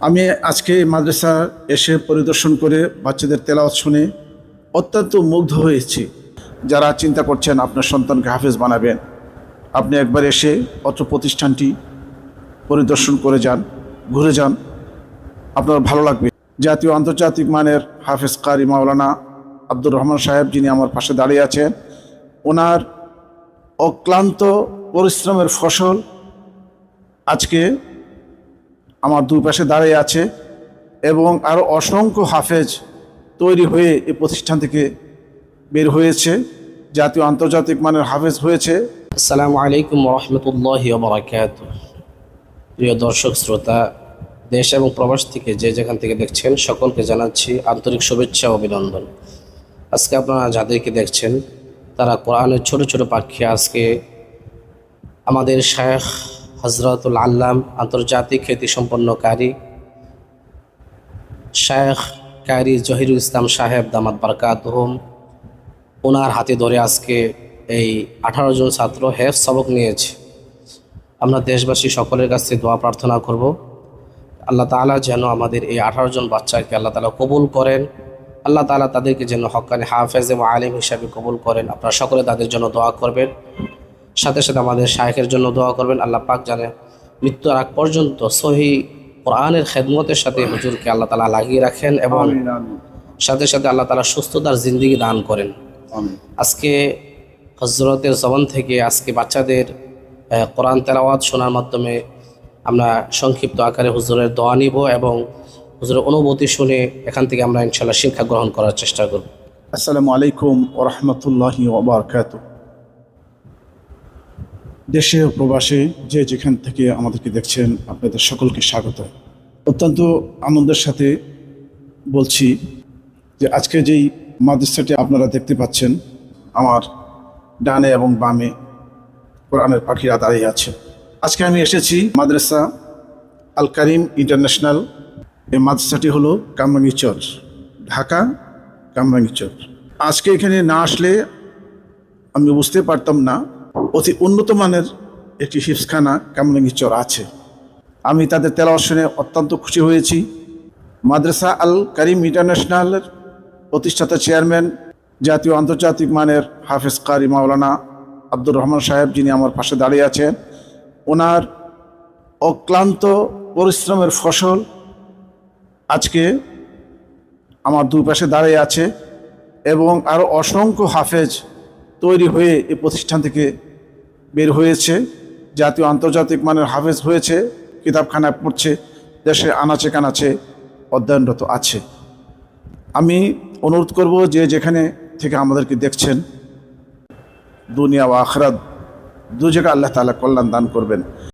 আমি আজকে মাদ্রাসা এসে পরিদর্শন করে বাচ্চাদের তেলাওয়াত শুনে অত্যন্ত মুগ্ধ হয়েছি। যারা চিন্তা করছেন আপনার সন্তানকে হাফেজ বানাবেন, আপনি একবার এসে অত্র প্রতিষ্ঠানটি পরিদর্শন করে যান, ঘুরে যান, আপনার ভালো লাগবে। জাতীয় আন্তর্জাতিক মানের হাফেজ কারি মাওলানা আব্দুর রহমান সাহেব, যিনি আমার পাশে দাঁড়িয়ে আছেন, ওনার অক্লান্ত পরিশ্রমের ফসল আজকে আমার দুই পাশে দাঁড়িয়ে আছে এবং আরও অসংখ্য হাফেজ তৈরি হয়ে এই প্রতিষ্ঠান থেকে বের হয়েছে, জাতীয় আন্তর্জাতিক মানের হাফেজ হয়েছে। আসসালামু আলাইকুম রহমতুল্লাহি ওয়া বারাকাতুহু। প্রিয় দর্শক শ্রোতা, দেশ এবং প্রবাস থেকে যে যেখান থেকে দেখছেন সকলকে জানাচ্ছি আন্তরিক শুভেচ্ছা ও অভিনন্দন। আজকে আপনারা যাদেরকে দেখছেন তারা কোরআনের ছোট ছোট পাখি। আজকে আমাদের শায়েখ হযরতুল আল্লাম, আন্তর্জাতিক খ্যাতিসম্পন্ন কারি শায়েখ কারি জহিরুল ইসলাম সাহেব দামাত বারাকাতুহুম, ওনার হাতে ধরে আজকে এই 18 জন ছাত্র হেফজ সবক নিয়েছে। আমরা দেশবাসী সকলের কাছে দোয়া প্রার্থনা করব, আল্লাহ তাআলা যেন আমাদের এই 18 জন বাচ্চাকে আল্লাহ তাআলা কবুল করেন। আল্লাহ তাআলা তাদেরকে যেন হক্কানি হাফেজ এবং আলিম হিসাবে কবুল করেন। আপনারা সকলে তাদের জন্য দোয়া করবেন, সাথে সাথে আমাদের শায়েখের জন্য দোয়া করবেন। আল্লাহ পাক জানে মৃত্যুর আগ পর্যন্ত সহি কোরআনের খেদমতের সাথে হুজুরকে আল্লাহ তাআলা লাগিয়ে রাখেন এবং সাথে সাথে আল্লাহ তাআলা সুস্থতার জিন্দেগি দান করেন। আজকে হযরতের জবান থেকে আজকে বাচ্চাদের কোরআন তেলাওয়াত শোনার মাধ্যমে আমরা সংক্ষিপ্ত আকারে হুজুরের দোয়া নিব এবং হুজুরের অনুভূতি শুনে এখান থেকে আমরা ইনশাআল্লাহ শিক্ষা গ্রহণ করার চেষ্টা করব। আসসালামু আলাইকুম ওয়া রাহমাতুল্লাহি ওয়া বারাকাতুহু। দেশে ও প্রবাসে যে যেখান থেকে আমাদেরকে দেখছেন, আপনাদের সকলকে স্বাগত। অত্যন্ত আনন্দের সাথে বলছি যে আজকে যেই মাদ্রাসাটি আপনারা দেখতে পাচ্ছেন, আমার ডানে এবং বামে কোরআনের পাখিরা দাঁড়িয়ে আছে। আজকে আমি এসেছি মাদ্রাসা আল কারিম ইন্টারন্যাশনাল। এই মাদ্রাসাটি হলো কামরাঙ্গীরচর, ঢাকা কামরাঙ্গীরচর। আজকে এখানে না আসলে আমি বুঝতে পারতাম না অতি উন্নত মানের একটি হিফজখানা কামরাঙ্গীরচর আছে। আমি তাদের তেলাওয়াত শুনে অত্যন্ত খুশি হয়েছি। মাদ্রাসা আল কারিম ইন্টারন্যাশনালের প্রতিষ্ঠাতা চেয়ারম্যান, জাতীয় আন্তর্জাতিক মানের হাফেজ কারি মাওলানা আব্দুর রহমান সাহেব, যিনি আমার পাশে দাঁড়িয়ে আছেন, ওনার অক্লান্ত পরিশ্রমের ফসল আজকে আমার দুই পাশে দাঁড়িয়ে আছে এবং আরও অসংখ্য হাফেজ তৈরি হয়ে এই প্রতিষ্ঠান থেকে বের হয়েছে, জাতীয় আন্তর্জাতিক মানের হাফেজ হয়েছে, কিতাবখানায় পড়ছে, দেশে আনাচে কানাচে অধ্যয়নরত আছে। আমি অনুরোধ করব যে যেখানে থেকে আমাদেরকে দেখছেন, দুনিয়া ও আখিরাত দু জায়গায় আল্লাহ তাআলা কল্যাণ দান করবেন।